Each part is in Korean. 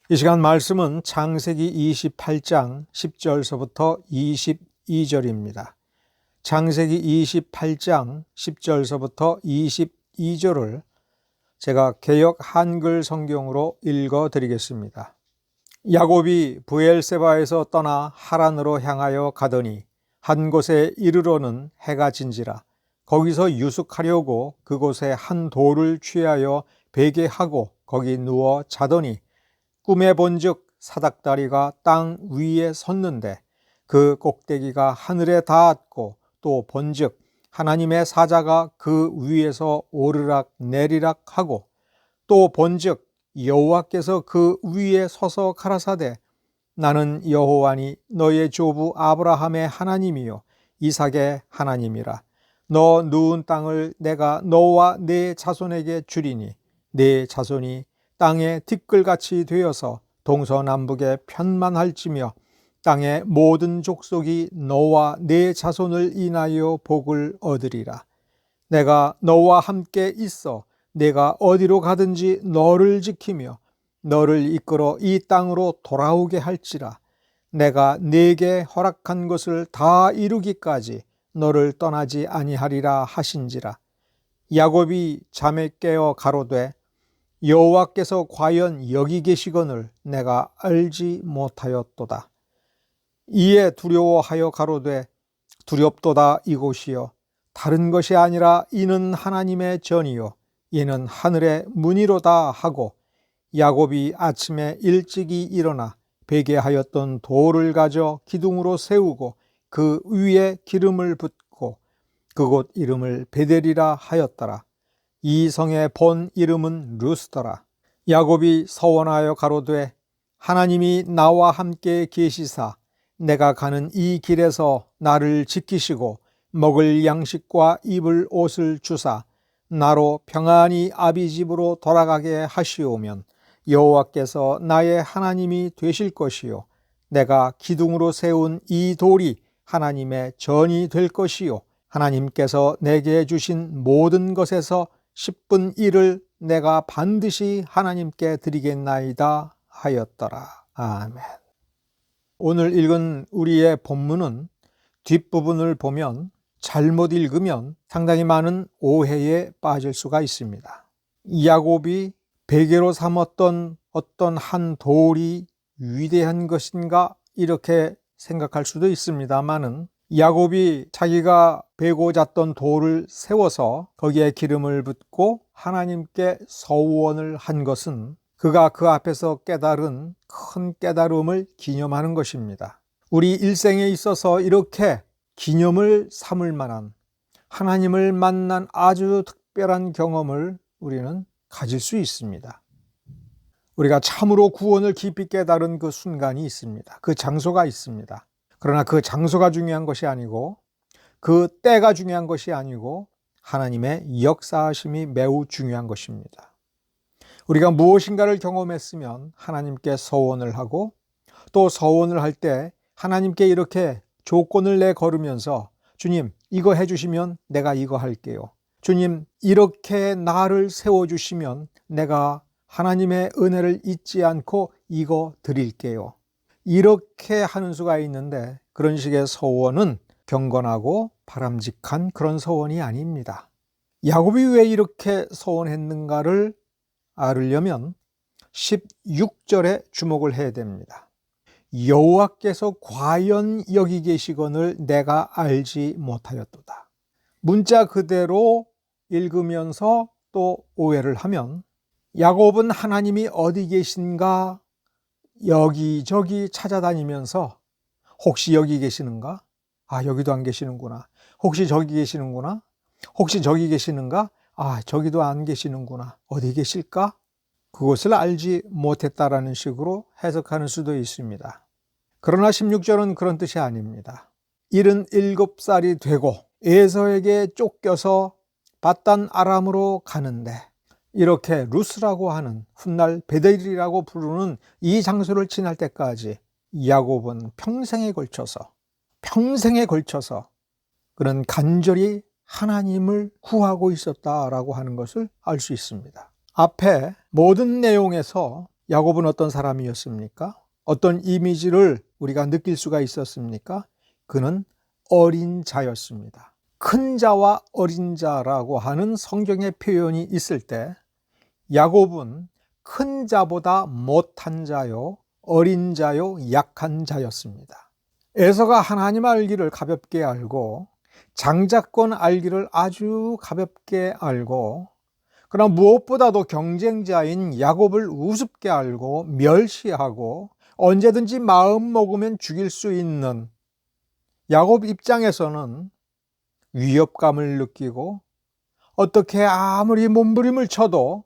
이 시간 말씀은 창세기 28장 10절서부터 22절입니다. 창세기 28장 10절서부터 22절을 제가 개역 한글 성경으로 읽어 드리겠습니다. 야곱이 브엘세바에서 떠나 하란으로 향하여 가더니 한 곳에 이르러는 해가 진지라. 거기서 유숙하려고 그곳에 한 돌을 취하여 베개하고 거기 누워 자더니 꿈에 본즉 사닥다리가 땅 위에 섰는데 그 꼭대기가 하늘에 닿았고 또 본즉 하나님의 사자가 그 위에서 오르락 내리락 하고 또 본즉 여호와께서 그 위에 서서 가라사대 나는 여호와니 너의 조부 아브라함의 하나님이요 이삭의 하나님이라. 너 누운 땅을 내가 너와 네 자손에게 주리니 네 자손이 땅의 티끌같이 되어서 동서남북에 편만할지며 땅의 모든 족속이 너와 네 자손을 인하여 복을 얻으리라. 내가 너와 함께 있어 내가 어디로 가든지 너를 지키며 너를 이끌어 이 땅으로 돌아오게 할지라. 내가 네게 허락한 것을 다 이루기까지 너를 떠나지 아니하리라 하신지라. 야곱이 잠에 깨어 가로되 여호와께서 과연 여기 계시거늘 내가 알지 못하였도다. 이에 두려워하여 가로되 두렵도다 이곳이요 다른 것이 아니라 이는 하나님의 전이요 이는 하늘의 문이로다 하고 야곱이 아침에 일찍이 일어나 베개하였던 돌을 가져 기둥으로 세우고 그 위에 기름을 붓고 그곳 이름을 베델이라 하였더라. 이 성의 본 이름은 루스더라. 야곱이 서원하여 가로되 하나님이 나와 함께 계시사 내가 가는 이 길에서 나를 지키시고 먹을 양식과 입을 옷을 주사 나로 평안히 아비 집으로 돌아가게 하시오면 여호와께서 나의 하나님이 되실 것이요 내가 기둥으로 세운 이 돌이 하나님의 전이 될 것이요 하나님께서 내게 주신 모든 것에서 10분 1을 내가 반드시 하나님께 드리겠나이다 하였더라. 아멘. 오늘 읽은 우리의 본문은 뒷부분을 보면 잘못 읽으면 상당히 많은 오해에 빠질 수가 있습니다. 야곱이 베개로 삼았던 어떤 한 돌이 위대한 것인가 이렇게 생각할 수도 있습니다만은 야곱이 자기가 베고 잤던 돌을 세워서 거기에 기름을 붓고 하나님께 서원을 한 것은 그가 그 앞에서 깨달은 큰 깨달음을 기념하는 것입니다. 우리 일생에 있어서 이렇게 기념을 삼을 만한 하나님을 만난 아주 특별한 경험을 우리는 가질 수 있습니다. 우리가 참으로 구원을 깊이 깨달은 그 순간이 있습니다. 그 장소가 있습니다. 그러나 그 장소가 중요한 것이 아니고 그 때가 중요한 것이 아니고 하나님의 역사하심이 매우 중요한 것입니다. 우리가 무엇인가를 경험했으면 하나님께 서원을 하고 또 서원을 할 때 하나님께 이렇게 조건을 내걸으면서 주님 이거 해주시면 내가 이거 할게요. 주님 이렇게 나를 세워주시면 내가 하나님의 은혜를 잊지 않고 이거 드릴게요. 이렇게 하는 수가 있는데 그런 식의 서원은 경건하고 바람직한 그런 서원이 아닙니다. 야곱이 왜 이렇게 서원했는가를 알으려면 16절에 주목을 해야 됩니다. 여호와께서 과연 여기 계시거늘 내가 알지 못하였도다. 문자 그대로 읽으면서 또 오해를 하면 야곱은 하나님이 어디 계신가 여기저기 찾아다니면서 혹시 여기 계시는가? 아 여기도 안 계시는구나. 혹시 저기 계시는구나. 혹시 저기 계시는가? 아 저기도 안 계시는구나. 어디 계실까? 그것을 알지 못했다라는 식으로 해석하는 수도 있습니다. 그러나 16절은 그런 뜻이 아닙니다. 77살이 되고 에서에게 쫓겨서 밧단 아람으로 가는데 이렇게 루스라고 하는 훗날 베델이라고 부르는 이 장소를 지날 때까지 야곱은 평생에 걸쳐서 그는 간절히 하나님을 구하고 있었다라고 하는 것을 알 수 있습니다. 앞에 모든 내용에서 야곱은 어떤 사람이었습니까? 어떤 이미지를 우리가 느낄 수가 있었습니까? 그는 어린 자였습니다. 큰 자와 어린 자라고 하는 성경의 표현이 있을 때 야곱은 큰 자보다 못한 자요, 어린 자요, 약한 자였습니다. 에서가 하나님 알기를 가볍게 알고 장자권 알기를 아주 가볍게 알고, 그러나 무엇보다도 경쟁자인 야곱을 우습게 알고 멸시하고 언제든지 마음 먹으면 죽일 수 있는 야곱 입장에서는 위협감을 느끼고 어떻게 아무리 몸부림을 쳐도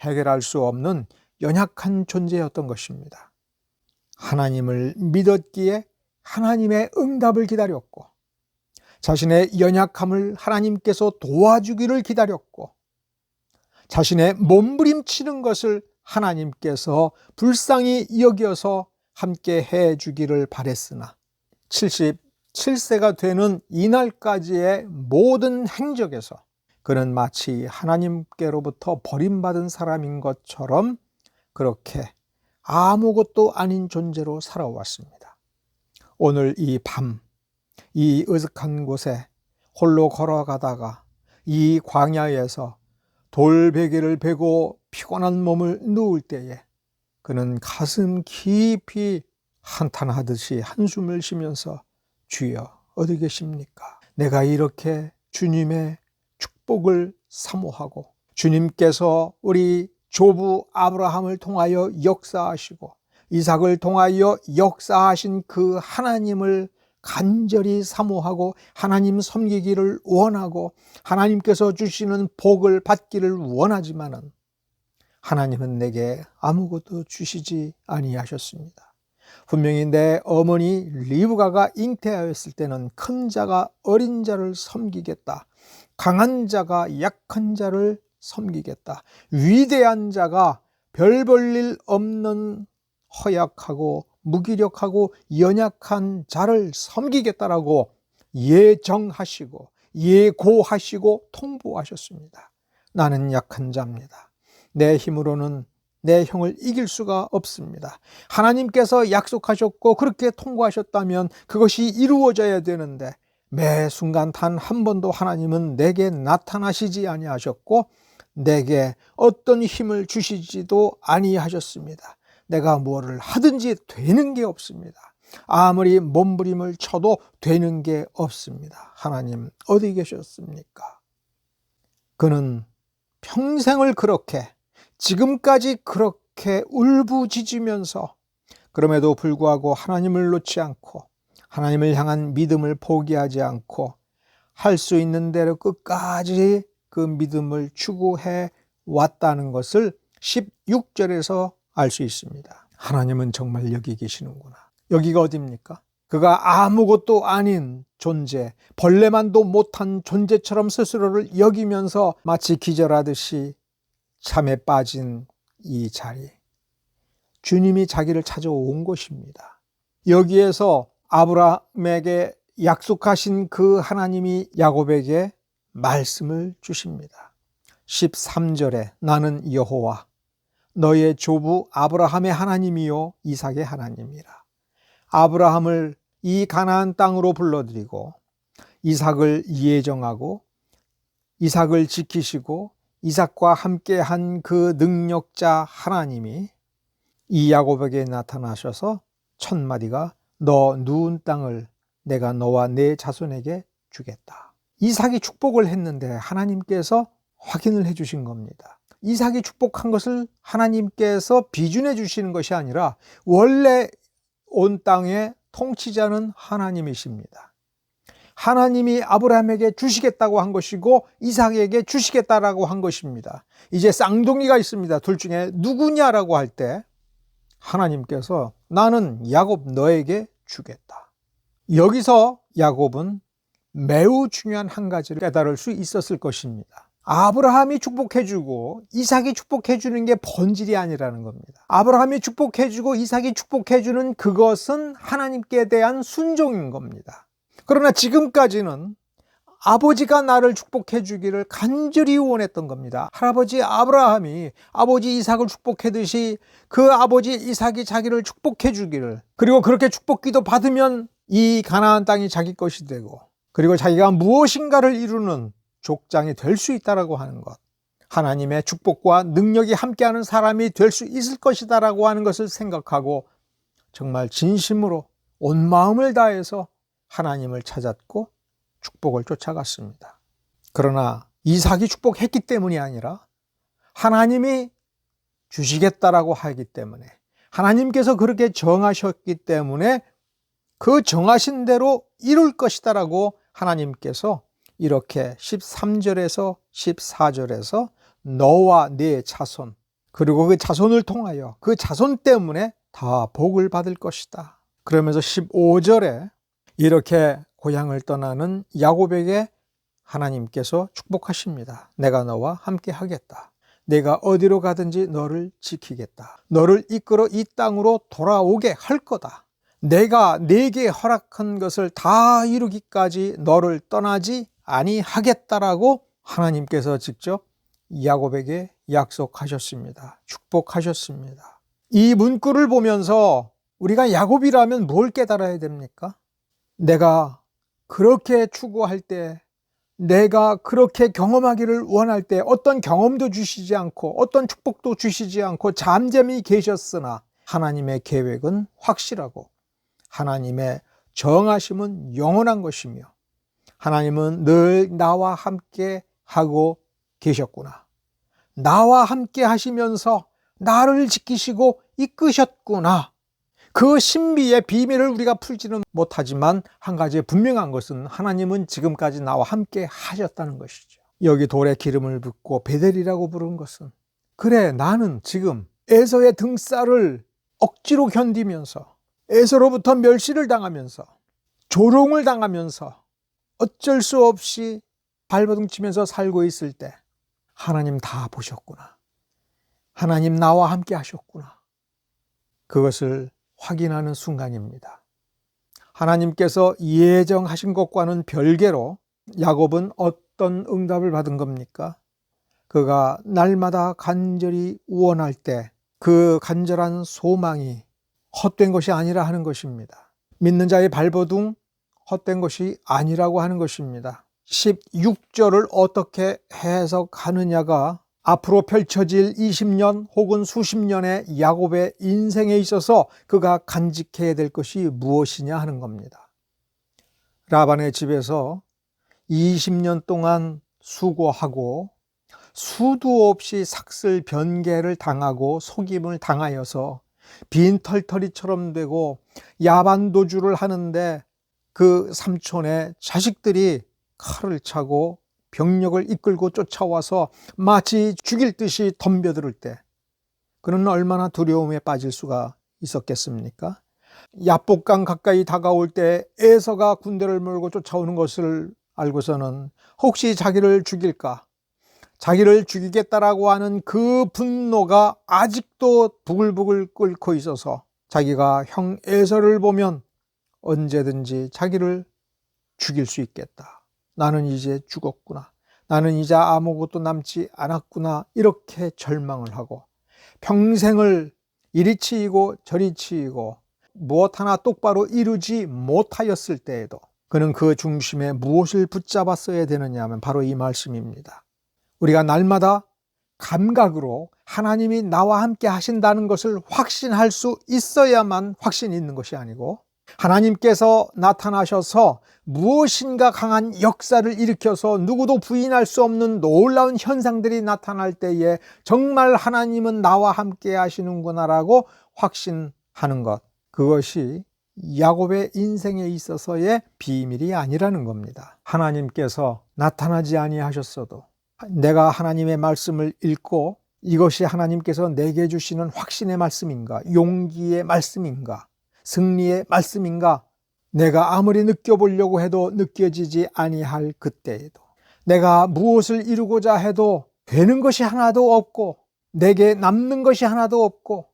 해결할 수 없는 연약한 존재였던 것입니다. 하나님을 믿었기에 하나님의 응답을 기다렸고, 자신의 연약함을 하나님께서 도와주기를 기다렸고, 자신의 몸부림치는 것을 하나님께서 불쌍히 여겨서 함께 해주기를 바랬으나 77세가 되는 이날까지의 모든 행적에서 그는 마치 하나님께로부터 버림받은 사람인 것처럼 그렇게 아무것도 아닌 존재로 살아왔습니다. 오늘 이 밤, 이 으슥한 곳에 홀로 걸어가다가 이 광야에서 돌베개를 베고 피곤한 몸을 누울 때에 그는 가슴 깊이 한탄하듯이 한숨을 쉬면서 주여 어디 계십니까? 내가 이렇게 주님의 축복을 사모하고 주님께서 우리 조부 아브라함을 통하여 역사하시고 이삭을 통하여 역사하신 그 하나님을 간절히 사모하고 하나님 섬기기를 원하고 하나님께서 주시는 복을 받기를 원하지만은 하나님은 내게 아무것도 주시지 아니하셨습니다. 분명히 내 어머니 리브가가 잉태하였을 때는 큰 자가 어린 자를 섬기겠다, 강한 자가 약한 자를 섬기겠다, 위대한 자가 별 볼 일 없는 허약하고 무기력하고 연약한 자를 섬기겠다라고 예정하시고 예고하시고 통보하셨습니다. 나는 약한 자입니다. 내 힘으로는 내 형을 이길 수가 없습니다. 하나님께서 약속하셨고 그렇게 통보하셨다면 그것이 이루어져야 되는데 매 순간 단 한 번도 하나님은 내게 나타나시지 아니하셨고 내게 어떤 힘을 주시지도 아니하셨습니다. 내가 뭐를 하든지 되는 게 없습니다. 아무리 몸부림을 쳐도 되는 게 없습니다. 하나님 어디 계셨습니까? 그는 평생을 그렇게 지금까지 그렇게 울부짖으면서 그럼에도 불구하고 하나님을 놓지 않고 하나님을 향한 믿음을 포기하지 않고 할 수 있는 대로 끝까지 그 믿음을 추구해 왔다는 것을 16절에서 알 수 있습니다. 하나님은 정말 여기 계시는구나. 여기가 어디입니까? 그가 아무것도 아닌 존재, 벌레만도 못한 존재처럼 스스로를 여기면서 마치 기절하듯이 잠에 빠진 이 자리, 주님이 자기를 찾아온 곳입니다. 여기에서 아브라함에게 약속하신 그 하나님이 야곱에게 말씀을 주십니다. 13절에 나는 여호와 너의 조부 아브라함의 하나님이요 이삭의 하나님이라. 아브라함을 이 가나안 땅으로 불러들이고 이삭을 예정하고 이삭을 지키시고 이삭과 함께한 그 능력자 하나님이 이 야곱에게 나타나셔서 첫 마디가 너 누운 땅을 내가 너와 내 자손에게 주겠다. 이삭이 축복을 했는데 하나님께서 확인을 해 주신 겁니다. 이삭이 축복한 것을 하나님께서 비준해 주시는 것이 아니라 원래 온 땅의 통치자는 하나님이십니다. 하나님이 아브라함에게 주시겠다고 한 것이고 이삭에게 주시겠다라고 한 것입니다. 이제 쌍둥이가 있습니다. 둘 중에 누구냐라고 할 때 하나님께서 나는 야곱 너에게 주겠다. 여기서 야곱은 매우 중요한 한 가지를 깨달을 수 있었을 것입니다. 아브라함이 축복해주고 이삭이 축복해주는 게 본질이 아니라는 겁니다. 아브라함이 축복해주고 이삭이 축복해주는 그것은 하나님께 대한 순종인 겁니다. 그러나 지금까지는 아버지가 나를 축복해 주기를 간절히 원했던 겁니다. 할아버지 아브라함이 아버지 이삭을 축복하듯이 그 아버지 이삭이 자기를 축복해 주기를, 그리고 그렇게 축복기도 받으면 이 가나안 땅이 자기 것이 되고, 그리고 자기가 무엇인가를 이루는 족장이 될 수 있다라고 하는 것, 하나님의 축복과 능력이 함께하는 사람이 될 수 있을 것이다라고 하는 것을 생각하고 정말 진심으로 온 마음을 다해서 하나님을 찾았고 축복을 쫓아갔습니다. 그러나 이삭이 축복했기 때문이 아니라 하나님이 주시겠다라고 하기 때문에, 하나님께서 그렇게 정하셨기 때문에 그 정하신 대로 이룰 것이다라고 하나님께서 이렇게 13절에서 14절에서 너와 네 자손, 그리고 그 자손을 통하여 그 자손 때문에 다 복을 받을 것이다. 그러면서 15절에 이렇게 고향을 떠나는 야곱에게 하나님께서 축복하십니다. 내가 너와 함께 하겠다. 내가 어디로 가든지 너를 지키겠다. 너를 이끌어 이 땅으로 돌아오게 할 거다. 내가 네게 허락한 것을 다 이루기까지 너를 떠나지 아니하겠다라고 하나님께서 직접 야곱에게 약속하셨습니다. 축복하셨습니다. 이 문구를 보면서 우리가 야곱이라면 뭘 깨달아야 됩니까? 내가 그렇게 추구할 때, 내가 그렇게 경험하기를 원할 때 어떤 경험도 주시지 않고 어떤 축복도 주시지 않고 잠잠히 계셨으나 하나님의 계획은 확실하고 하나님의 정하심은 영원한 것이며 하나님은 늘 나와 함께 하고 계셨구나. 나와 함께 하시면서 나를 지키시고 이끄셨구나. 그 신비의 비밀을 우리가 풀지는 못하지만 한 가지 분명한 것은 하나님은 지금까지 나와 함께 하셨다는 것이죠. 여기 돌에 기름을 붓고 베델이라고 부른 것은, 그래 나는 지금 에서의 등살을 억지로 견디면서, 에서로부터 멸시를 당하면서, 조롱을 당하면서 어쩔 수 없이 발버둥 치면서 살고 있을 때 하나님 다 보셨구나. 하나님 나와 함께 하셨구나. 그것을 확인하는 순간입니다. 하나님께서 예정하신 것과는 별개로 야곱은 어떤 응답을 받은 겁니까? 그가 날마다 간절히 원할 때 그 간절한 소망이 헛된 것이 아니라 하는 것입니다. 믿는 자의 발버둥 헛된 것이 아니라고 하는 것입니다. 16절을 어떻게 해석하느냐가 앞으로 펼쳐질 20년 혹은 수십 년의 야곱의 인생에 있어서 그가 간직해야 될 것이 무엇이냐 하는 겁니다. 라반의 집에서 20년 동안 수고하고 수도 없이 삭슬 변개를 당하고 속임을 당하여서 빈털터리처럼 되고 야반도주를 하는데 그 삼촌의 자식들이 칼을 차고 병력을 이끌고 쫓아와서 마치 죽일 듯이 덤벼들 때 그는 얼마나 두려움에 빠질 수가 있었겠습니까? 야복강 가까이 다가올 때 에서가 군대를 몰고 쫓아오는 것을 알고서는 혹시 자기를 죽일까? 자기를 죽이겠다라고 하는 그 분노가 아직도 부글부글 끓고 있어서 자기가 형 에서를 보면 언제든지 자기를 죽일 수 있겠다. 나는 이제 죽었구나. 나는 이제 아무것도 남지 않았구나. 이렇게 절망을 하고 평생을 이리 치이고 저리 치이고 무엇 하나 똑바로 이루지 못하였을 때에도 그는 그 중심에 무엇을 붙잡았어야 되느냐 하면 바로 이 말씀입니다. 우리가 날마다 감각으로 하나님이 나와 함께 하신다는 것을 확신할 수 있어야만 확신이 있는 것이 아니고, 하나님께서 나타나셔서 무엇인가 강한 역사를 일으켜서 누구도 부인할 수 없는 놀라운 현상들이 나타날 때에 정말 하나님은 나와 함께 하시는구나라고 확신하는 것, 그것이 야곱의 인생에 있어서의 비밀이 아니라는 겁니다. 하나님께서 나타나지 아니하셨어도 내가 하나님의 말씀을 읽고 이것이 하나님께서 내게 주시는 확신의 말씀인가, 용기의 말씀인가, 승리의 말씀인가, 내가 아무리 느껴보려고 해도 느껴지지 아니할 그때에도, 내가 무엇을 이루고자 해도 되는 것이 하나도 없고 내게 남는 것이 하나도 없고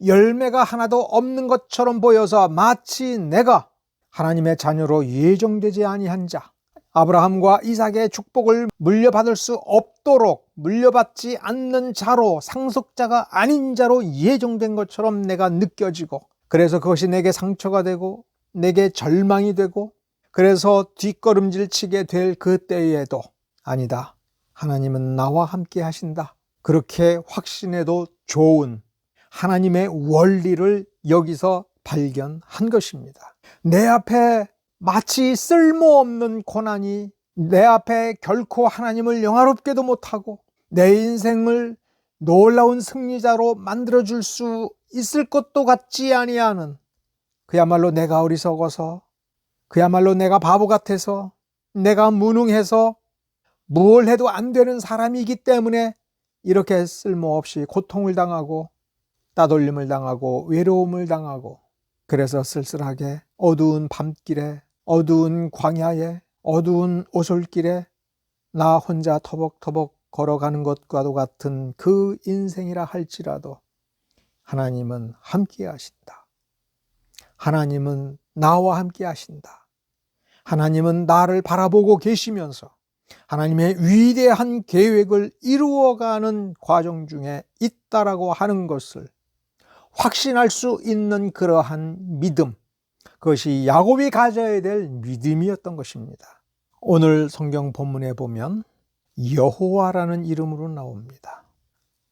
열매가 하나도 없는 것처럼 보여서 마치 내가 하나님의 자녀로 예정되지 아니한 자, 아브라함과 이삭의 축복을 물려받을 수 없도록 물려받지 않는 자로, 상속자가 아닌 자로 예정된 것처럼 내가 느껴지고, 그래서 그것이 내게 상처가 되고 내게 절망이 되고, 그래서 뒷걸음질 치게 될 그때에도 아니다, 하나님은 나와 함께 하신다, 그렇게 확신해도 좋은 하나님의 원리를 여기서 발견한 것입니다. 내 앞에 마치 쓸모없는 고난이 내 앞에 결코 하나님을 영화롭게도 못하고 내 인생을 놀라운 승리자로 만들어줄 수 있을 것도 같지 아니하는, 그야말로 내가 어리석어서, 그야말로 내가 바보 같아서, 내가 무능해서 뭘 해도 안 되는 사람이기 때문에 이렇게 쓸모없이 고통을 당하고 따돌림을 당하고 외로움을 당하고, 그래서 쓸쓸하게 어두운 밤길에, 어두운 광야에, 어두운 오솔길에 나 혼자 터벅터벅 걸어가는 것과도 같은 그 인생이라 할지라도 하나님은 함께 하신다. 하나님은 나와 함께 하신다. 하나님은 나를 바라보고 계시면서 하나님의 위대한 계획을 이루어가는 과정 중에 있다라고 하는 것을 확신할 수 있는 그러한 믿음, 그것이 야곱이 가져야 될 믿음이었던 것입니다. 오늘 성경 본문에 보면 여호와라는 이름으로 나옵니다.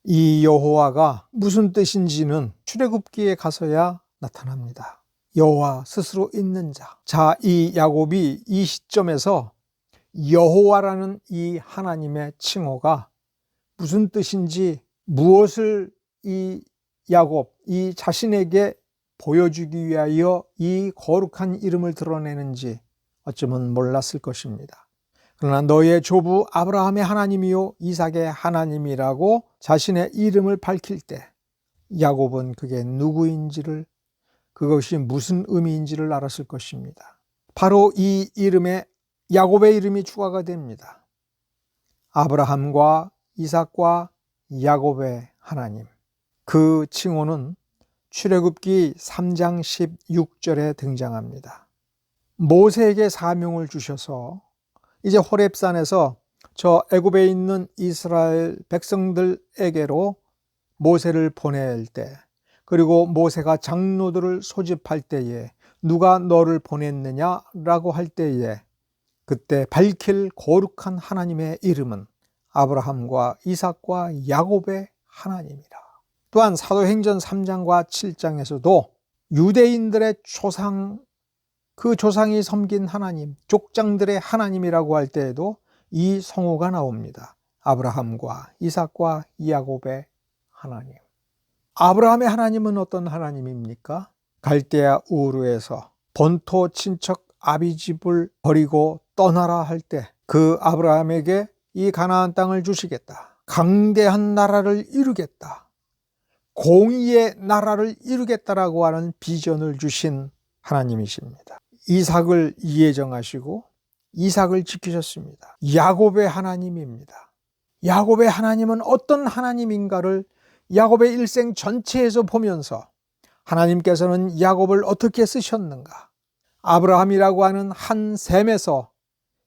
이 여호와가 무슨 뜻인지는 출애굽기에 가서야 나타납니다. 여호와 스스로 있는 자. 자, 이 야곱이 이 시점에서 여호와라는 이 하나님의 칭호가 무슨 뜻인지, 무엇을 이 야곱, 이 자신에게 보여주기 위하여 이 거룩한 이름을 드러내는지 어쩌면 몰랐을 것입니다. 그러나 너의 조부 아브라함의 하나님이요 이삭의 하나님이라고 자신의 이름을 밝힐 때 야곱은 그게 누구인지를, 그것이 무슨 의미인지를 알았을 것입니다. 바로 이 이름에 야곱의 이름이 추가가 됩니다. 아브라함과 이삭과 야곱의 하나님. 그 칭호는 출애굽기 3장 16절에 등장합니다. 모세에게 사명을 주셔서 이제 호렙산에서 저 애굽에 있는 이스라엘 백성들에게로 모세를 보낼 때, 그리고 모세가 장로들을 소집할 때에 누가 너를 보냈느냐라고 할 때에 그때 밝힐 거룩한 하나님의 이름은 아브라함과 이삭과 야곱의 하나님이라. 또한 사도행전 3장과 7장에서도 유대인들의 조상, 그 조상이 섬긴 하나님, 족장들의 하나님이라고 할 때에도 이 성호가 나옵니다. 아브라함과 이삭과 야곱의 하나님. 아브라함의 하나님은 어떤 하나님입니까? 갈대아 우르에서 본토 친척 아비집을 버리고 떠나라 할 때 그 아브라함에게 이 가나안 땅을 주시겠다, 강대한 나라를 이루겠다, 공의의 나라를 이루겠다라고 하는 비전을 주신 하나님이십니다. 이삭을 예정하시고 이삭을 지키셨습니다. 야곱의 하나님입니다. 야곱의 하나님은 어떤 하나님인가를 야곱의 일생 전체에서 보면서 하나님께서는 야곱을 어떻게 쓰셨는가, 아브라함이라고 하는 한 셈에서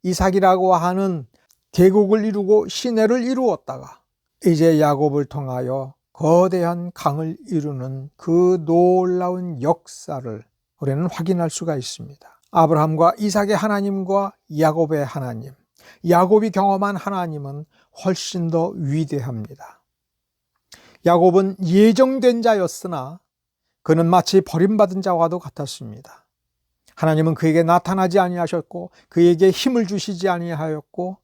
이삭이라고 하는 계곡을 이루고 시내를 이루었다가 이제 야곱을 통하여 거대한 강을 이루는 그 놀라운 역사를 우리는 확인할 수가 있습니다. 아브라함과 이삭의 하나님과 야곱의 하나님, 야곱이 경험한 하나님은 훨씬 더 위대합니다. 야곱은 예정된 자였으나 그는 마치 버림받은 자와도 같았습니다. 하나님은 그에게 나타나지 아니하셨고, 그에게 힘을 주시지 아니하였고,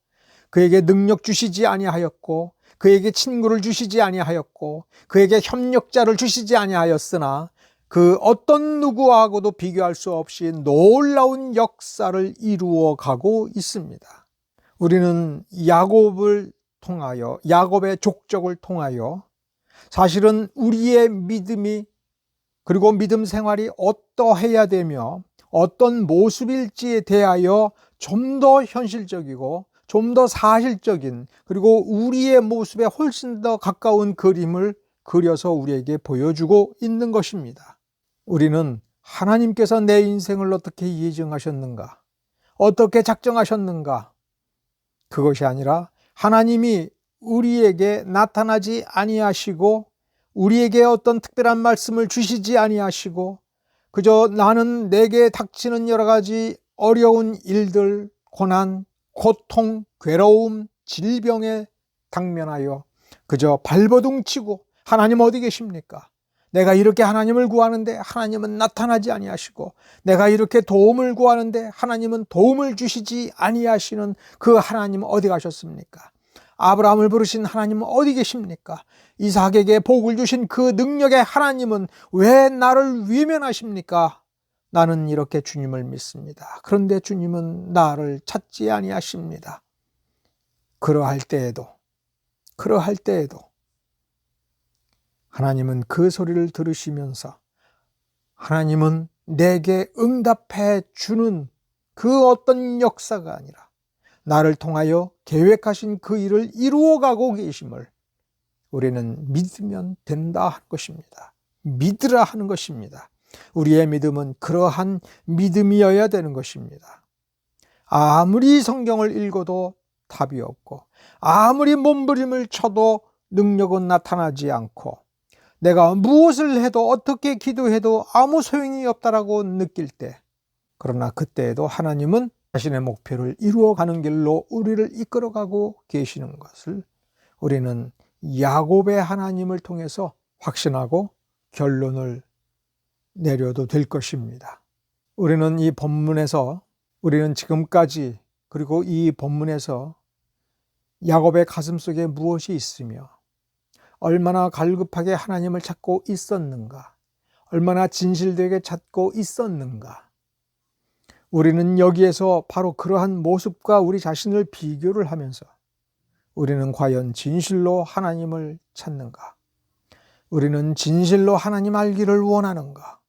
그에게 능력 주시지 아니하였고, 그에게 친구를 주시지 아니하였고, 그에게 협력자를 주시지 아니하였으나 그 어떤 누구하고도 비교할 수 없이 놀라운 역사를 이루어 가고 있습니다. 우리는 야곱을 통하여, 야곱의 족적을 통하여 사실은 우리의 믿음이, 그리고 믿음 생활이 어떠해야 되며 어떤 모습일지에 대하여 좀 더 현실적이고 좀 더 사실적인, 그리고 우리의 모습에 훨씬 더 가까운 그림을 그려서 우리에게 보여주고 있는 것입니다. 우리는 하나님께서 내 인생을 어떻게 예정하셨는가, 어떻게 작정하셨는가? 그것이 아니라 하나님이 우리에게 나타나지 아니하시고 우리에게 어떤 특별한 말씀을 주시지 아니하시고 그저 나는 내게 닥치는 여러 가지 어려운 일들, 고난, 고통, 괴로움, 질병에 당면하여 그저 발버둥치고 하나님 어디 계십니까? 내가 이렇게 하나님을 구하는데 하나님은 나타나지 아니하시고 내가 이렇게 도움을 구하는데 하나님은 도움을 주시지 아니하시는 그 하나님 어디 가셨습니까? 아브라함을 부르신 하나님은 어디 계십니까? 이삭에게 복을 주신 그 능력의 하나님은 왜 나를 외면하십니까? 나는 이렇게 주님을 믿습니다. 그런데 주님은 나를 찾지 아니하십니다. 그러할 때에도 하나님은 그 소리를 들으시면서 하나님은 내게 응답해 주는 그 어떤 역사가 아니라 나를 통하여 계획하신 그 일을 이루어가고 계심을 우리는 믿으면 된다 하는 것입니다. 믿으라 하는 것입니다. 우리의 믿음은 그러한 믿음이어야 되는 것입니다. 아무리 성경을 읽어도 답이 없고 아무리 몸부림을 쳐도 능력은 나타나지 않고 내가 무엇을 해도 어떻게 기도해도 아무 소용이 없다라고 느낄 때, 그러나 그때에도 하나님은 자신의 목표를 이루어가는 길로 우리를 이끌어가고 계시는 것을 우리는 야곱의 하나님을 통해서 확신하고 결론을 내려도 될 것입니다. 우리는 이 본문에서 우리는 지금까지 그리고 이 본문에서 야곱의 가슴속에 무엇이 있으며 얼마나 갈급하게 하나님을 찾고 있었는가, 얼마나 진실되게 찾고 있었는가, 우리는 여기에서 바로 그러한 모습과 우리 자신을 비교를 하면서 우리는 과연 진실로 하나님을 찾는가? 우리는 진실로 하나님 알기를 원하는가?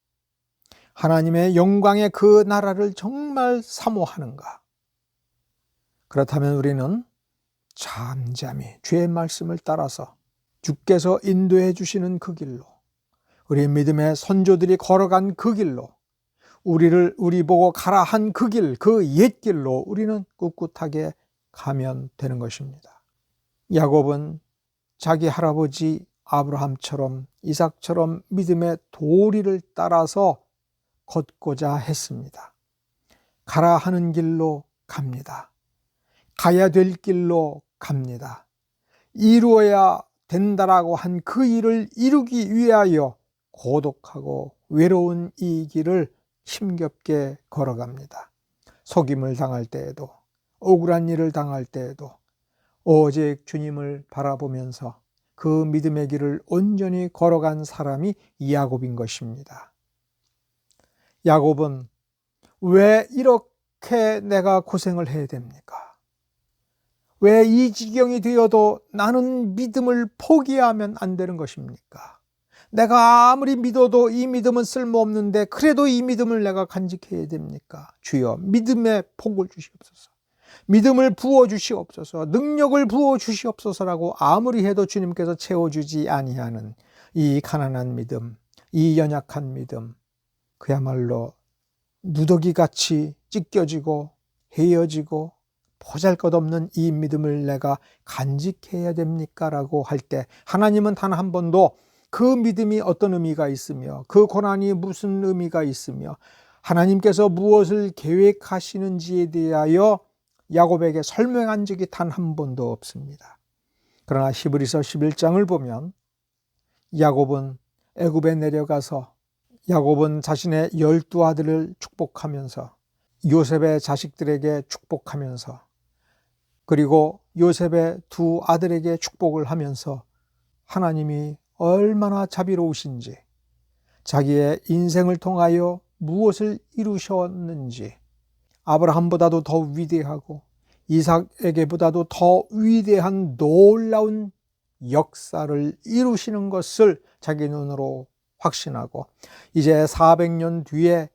하나님의 영광의 그 나라를 정말 사모하는가? 그렇다면 우리는 잠잠히 주의 말씀을 따라서 주께서 인도해 주시는 그 길로, 우리 믿음의 선조들이 걸어간 그 길로, 우리 보고 가라 한 그 길, 그 옛길로 우리는 꿋꿋하게 가면 되는 것입니다. 야곱은 자기 할아버지 아브라함처럼 이삭처럼 믿음의 도리를 따라서 걷고자 했습니다. 가라 하는 길로 갑니다. 가야 될 길로 갑니다. 이루어야 된다라고 한 그 일을 이루기 위하여 고독하고 외로운 이 길을 힘겹게 걸어갑니다. 속임을 당할 때에도, 억울한 일을 당할 때에도 오직 주님을 바라보면서 그 믿음의 길을 온전히 걸어간 사람이 야곱인 것입니다. 야곱은 왜 이렇게 내가 고생을 해야 됩니까? 왜 이 지경이 되어도 나는 믿음을 포기하면 안 되는 것입니까? 내가 아무리 믿어도 이 믿음은 쓸모없는데 그래도 이 믿음을 내가 간직해야 됩니까? 주여 믿음의 복을 주시옵소서, 믿음을 부어주시옵소서, 능력을 부어주시옵소서라고 아무리 해도 주님께서 채워주지 아니하는 이 가난한 믿음, 이 연약한 믿음, 그야말로 누더기같이 찢겨지고 헤어지고 보잘것없는 이 믿음을 내가 간직해야 됩니까? 라고 할 때 하나님은 단 한 번도 그 믿음이 어떤 의미가 있으며 그 고난이 무슨 의미가 있으며 하나님께서 무엇을 계획하시는지에 대하여 야곱에게 설명한 적이 단 한 번도 없습니다. 그러나 히브리서 11장을 보면 야곱은 애굽에 내려가서 야곱은 자신의 12아들을 축복하면서 요셉의 자식들에게 축복하면서 그리고 요셉의 2아들에게 축복을 하면서 하나님이 얼마나 자비로우신지, 자기의 인생을 통하여 무엇을 이루셨는지, 아브라함보다도 더 위대하고 이삭에게보다도 더 위대한 놀라운 역사를 이루시는 것을 자기 눈으로 확신하고 이제 400년 뒤에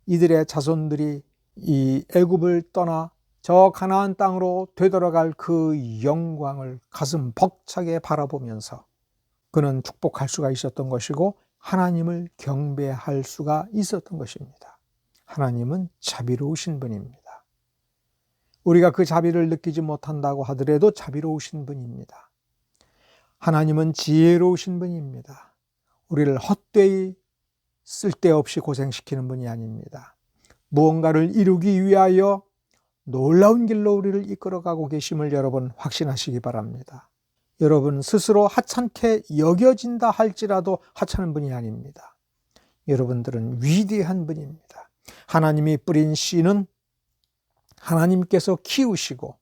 이들의 자손들이 이 애굽을 떠나 저 가나안 땅으로 되돌아갈 그 영광을 가슴 벅차게 바라보면서 그는 축복할 수가 있었던 것이고 하나님을 경배할 수가 있었던 것입니다. 하나님은 자비로우신 분입니다. 우리가 그 자비를 느끼지 못한다고 하더라도 자비로우신 분입니다. 하나님은 지혜로우신 분입니다. 우리를 헛되이 쓸데없이 고생시키는 분이 아닙니다. 무언가를 이루기 위하여 놀라운 길로 우리를 이끌어가고 계심을 여러분 확신하시기 바랍니다. 여러분 스스로 하찮게 여겨진다 할지라도 하찮은 분이 아닙니다. 여러분들은 위대한 분입니다. 하나님이 뿌린 씨는 하나님께서 키우시고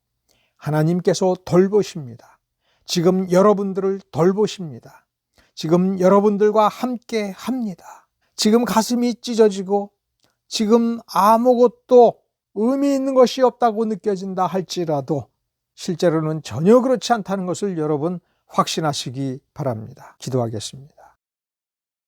하나님께서 돌보십니다. 지금 여러분들을 돌보십니다. 지금 여러분들과 함께 합니다. 지금 가슴이 찢어지고 지금 아무것도 의미 있는 것이 없다고 느껴진다 할지라도 실제로는 전혀 그렇지 않다는 것을 여러분 확신하시기 바랍니다. 기도하겠습니다.